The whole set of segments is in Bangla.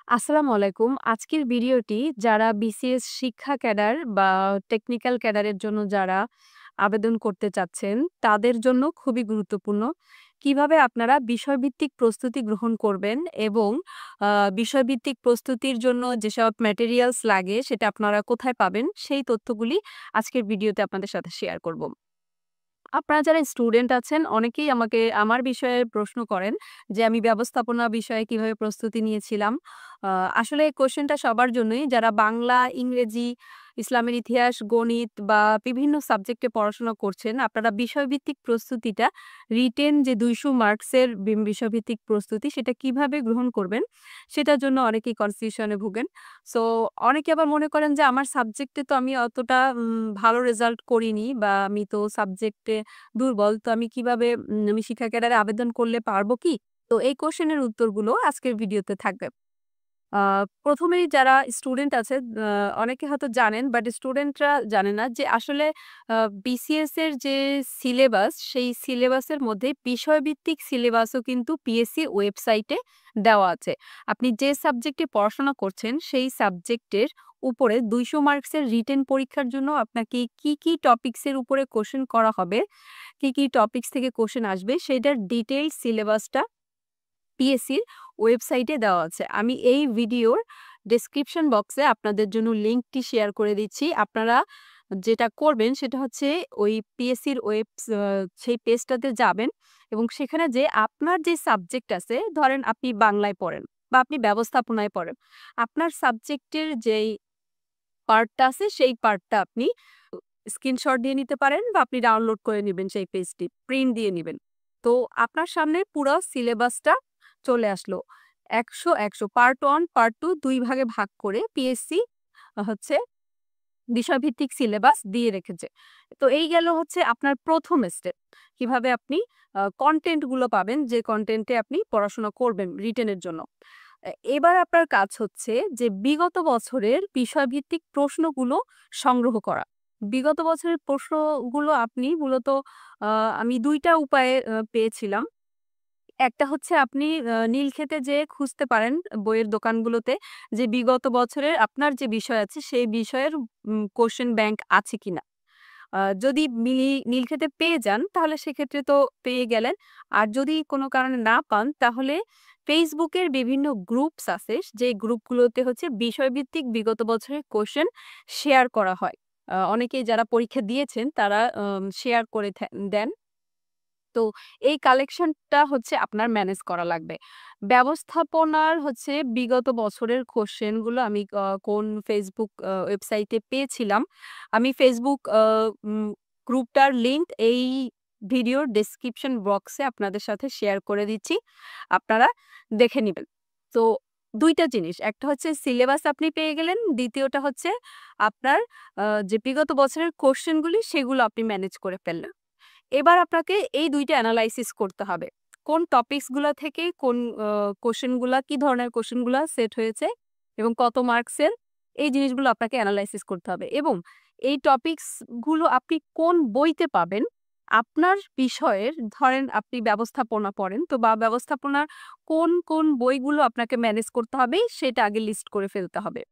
আসসালামু আলাইকুম। আজকের ভিডিওটি যারা বিসিএস শিক্ষা ক্যাডার বা টেকনিক্যাল ক্যাডারের জন্য যারা আবেদন করতে চাচ্ছেন, তাদের জন্য খুবই গুরুত্বপূর্ণ। কিভাবে আপনারা বিষয়ভিত্তিক প্রস্তুতি গ্রহণ করবেন এবং আ বিষয়ভিত্তিক প্রস্তুতির জন্য যেসব ম্যাটেরিয়ালস লাগে সেটা আপনারা কোথায় পাবেন, সেই তথ্যগুলি আজকের ভিডিওতে আপনাদের সাথে শেয়ার করব। আপনারা যারা স্টুডেন্ট আছেন অনেকেই আমাকে আমার বিষয়ে প্রশ্ন করেন যে আমি ব্যবস্থাপনা বিষয়ে কিভাবে প্রস্তুতি নিয়েছিলাম। আ আসলে কোয়েশ্চেনটা সবার জন্যই যারা বাংলা, ইংরেজি, ইসলামের ইতিহাস, গণিত বা বিভিন্ন সাবজেক্টে পড়াশোনা করছেন। আপনারা বিষয়ভিত্তিক প্রস্তুতিটা রিটেন যে ২০০ মার্কসের বিষয়ভিত্তিক প্রস্তুতি সেটা কিভাবে গ্রহণ করবেন সেটার জন্য অনেকেই কনফিউশন এ ভোগেন। সো অনেকে আবার মনে করেন যে আমার সাবজেক্টে তো আমি অতটা ভালো রেজাল্ট করিনি বা আমি তো সাবজেক্টে দুর্বল। তো আমি কিভাবে আমি শিক্ষা ক্যাডারে আবেদন করলে পারবো কি? তো এই কোয়েশ্চেন এর উত্তরগুলো আজকের ভিডিওতে থাকবে। আ ১ম এই যারা স্টুডেন্ট আছে অনেকে হয়তো জানেন বাট স্টুডেন্টরা জানে না যে আসলে আ বিসিএস এর যে সিলেবাস সেই সিলেবাসের মধ্যে বিষয়ভিত্তিক সিলেবাসও কিন্তু পিএসসি ওয়েবসাইটে দেওয়া আছে। আপনি যে সাবজেক্টে পড়াশোনা করছেন সেই সাবজেক্টের উপরে ২০০ মার্কসের রিটেন পরীক্ষার জন্য আপনাকে কি টপিকস এর উপরে কোয়েশ্চেন করা হবে, কি টপিকস থেকে কোয়েশ্চেন আসবে সেটার ডিটেইলস সিলেবাসটা পিএসসির ওয়েবসাইটে দেওয়া আছে। আমি এই ভিডিওর ডেসক্রিপশন বক্সে আপনাদের জন্য লিঙ্কটি শেয়ার করে দিচ্ছি। আপনারা যেটা করবেন সেটা হচ্ছে ওই পিএসসির সেই পেজটাতে যাবেন এবং সেখানে যেয়ে আপনার যে সাবজেক্ট আছে, ধরেন আপনি বাংলায় পড়েন বা আপনি ব্যবস্থাপনায় পড়েন। আপনার সাবজেক্টের যেই পার্টটা আছে সেই পার্টটা আপনি স্ক্রিনশট দিয়ে নিতে পারেন বা আপনি ডাউনলোড করে নিবেন সেই পেজটি, প্রিন্ট দিয়ে নিবেন। তো আপনার সামনে পুরা সিলেবাসটা চলে আসলো। ১০০ পার্ট 1, পার্ট 2 ২ ভাগে ভাগ করে পিএসসি হচ্ছে বিষয়ভিত্তিক সিলেবাস দিয়ে রেখেছে। তো এই গেল হচ্ছে আপনার ১ম স্টেপ। কিভাবে আপনি কনটেন্ট গুলো পাবেন যে কনটেন্টে আপনি পড়াশোনা করবেন রিটেনের জন্য। এবার আপনার কাজ হচ্ছে যে বিগত বছরের বিষয়ভিত্তিক প্রশ্নগুলো সংগ্রহ করা। বিগত বছরের প্রশ্নগুলো আপনি মূলত আ আমি ২ টা উপায়ে পেয়েছিলাম। একটা হচ্ছে আপনি নীলক্ষেতে যেয়ে খুঁজতে পারেন বইয়ের দোকানগুলোতে যে বিগত বছরের আপনার যে বিষয় আছে সেই বিষয়ের কোয়েশ্চেন ব্যাংক আছে কিনা। যদি নীলক্ষেতে পেয়ে যান তাহলে সেক্ষেত্রে তো পেয়ে গেলেন। আর যদি কোনো কারণে না পান তাহলে ফেসবুকের বিভিন্ন গ্রুপস আছে যে গ্রুপগুলোতে হচ্ছে বিষয়ভিত্তিক বিগত বছরের কোয়েশ্চেন শেয়ার করা হয়। অনেকেই যারা পরীক্ষা দিয়েছেন তারা শেয়ার করে দেন। তো এই কালেকশনটা হচ্ছে আপনার ম্যানেজ করা লাগবে। ব্যবস্থাপনার হচ্ছে বিগত বছরের কোয়েশ্চেন গুলো আমি কোন Facebook ওয়েবসাইটে পেয়েছিলাম। আমি Facebook গ্রুপটার লিংক এই ভিডিওর ডেসক্রিপশন বক্সে আপনাদের সাথে শেয়ার করে দিচ্ছি। আপনারা দেখে নিবেন। তো ২ টা জিনিস। একটা হচ্ছে সিলেবাস আপনি পেয়ে গেলেন। দ্বিতীয়টা হচ্ছে আপনার যে বিগত বছরের কোয়েশ্চেন গুলি সেগুলো আপনি ম্যানেজ করে ফেললেন। এবার আপনাকে এই ২ টা এনালাইসিস করতে হবে। কোন টপিকস গুলা থেকে কোন কোয়েশ্চেন গুলা কি ধরনের কোয়েশ্চেন গুলা সেট হয়েছে এবং কত মার্কসের এই জিনিসগুলো আপনাকে এনালাইসিস করতে হবে এবং এই টপিকস গুলো আপনি কোন বইতে পাবেন, আপনার বিষয়ের ধরেন আপনি ব্যবস্থাপনা পড়েন তো বা ব্যবস্থাপনার কোন বইগুলো আপনাকে ম্যানেজ করতে হবে সেটা আগে লিস্ট করে ফেলতে হবে।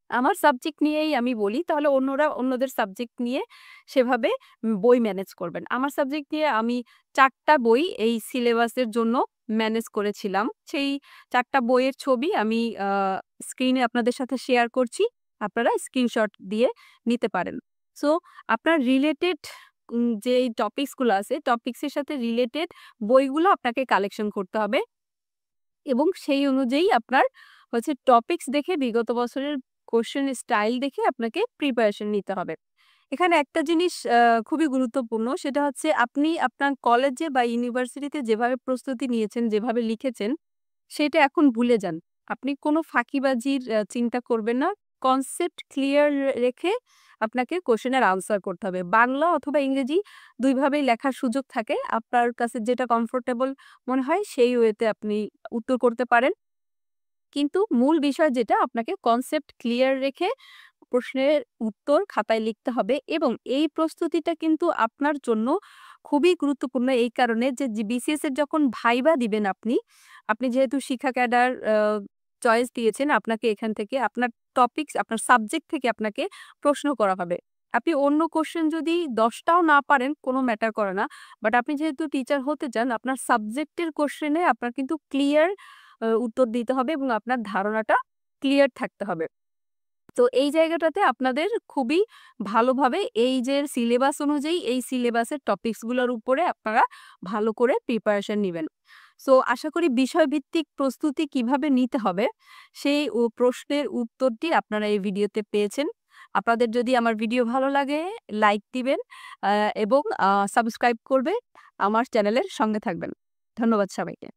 আমার সাবজেক্ট নিয়েই আমি বলি, তাহলে অন্যরা অন্যদের সাবজেক্ট নিয়ে সেভাবে বই ম্যানেজ করবেন। আমার সাবজেক্ট নিয়ে আমি ৪ টা বই এই সিলেবাসের জন্য ম্যানেজ করেছিলাম। সেই ৪ টা বইয়ের ছবি আমি স্ক্রিনে আপনাদের সাথে শেয়ার করছি। আপনারা স্ক্রিনশট দিয়ে নিতে পারেন। সো আপনার রিলেটেড যেই টপিকস গুলো আছে, টপিকস এর সাথে রিলেটেড বইগুলো আপনাকে কালেকশন করতে হবে। এবং সেই অনুযায়ী আপনার হচ্ছে টপিকস দেখে বিগত বছরের কোয়েশ্চেন স্টাইল দেখে আপনাকে প্রিপারেশন নিতে হবে। এখানে একটা জিনিস খুবই গুরুত্বপূর্ণ সেটা হচ্ছে আপনি আপনার কলেজে বা ইউনিভার্সিটিতে যেভাবে প্রস্তুতি নিয়েছেন, যেভাবে লিখেছেন সেটা এখন ভুলে যান। আপনি কোনো ফাঁকিবাজির চিন্তা করবেন না। কনসেপ্ট ক্লিয়ার রেখে আপনাকে কোয়েশ্চেনের আনসার করতে হবে। বাংলা অথবা ইংরেজি ২ ভাবেই লেখার সুযোগ থাকে। আপনার কাছে যেটা কমফোর্টেবল মনে হয় সেই ওয়েতে আপনি উত্তর করতে পারেন। কিন্তু মূল বিষয় যেটা আপনাকে কনসেপ্ট ক্লিয়ার রেখে প্রশ্নের উত্তর খাতায় লিখতে হবে এবং এই প্রস্তুতিটা কিন্তু আপনার জন্য খুবই গুরুত্বপূর্ণ এই কারণে যে বিসিএস এর যখন ভাইবা দিবেন আপনি, আপনি যেহেতু শিক্ষা ক্যাডার চয়েস দিয়েছেন, আপনাকে এখান থেকে আপনার টপিকস, আপনার সাবজেক্ট থেকে আপনাকে প্রশ্ন করা হবে। আপনি অন্য কোয়েশ্চেন যদি ১০ টাও না পারেন, কোনো ম্যাটার করে না। বাট আপনি যেহেতু টিচার হতে চান, আপনার সাবজেক্টের কোয়েশ্চেনে আপনার কিন্তু ক্লিয়ার উত্তর দিতে হবে এবং আপনার ধারণাটা ক্লিয়ার থাকতে হবে। তো এই জায়গাটাতে আপনাদের খুবই ভালোভাবে এই যে সিলেবাস অনুযায়ী এই সিলেবাসের টপিকস গুলোর উপরে আপনারা ভালো করে প্রিপারেশন নিবেন। সো আশা করি বিষয়ভিত্তিক প্রস্তুতি কিভাবে নিতে হবে সেই প্রশ্নের উত্তরটি আপনারা এই ভিডিওতে পেয়েছেন। আপনাদের যদি আমার ভিডিও ভালো লাগে লাইক দিবেন এবং সাবস্ক্রাইব করবে আমার চ্যানেলের সঙ্গে থাকবেন। ধন্যবাদ সবাইকে।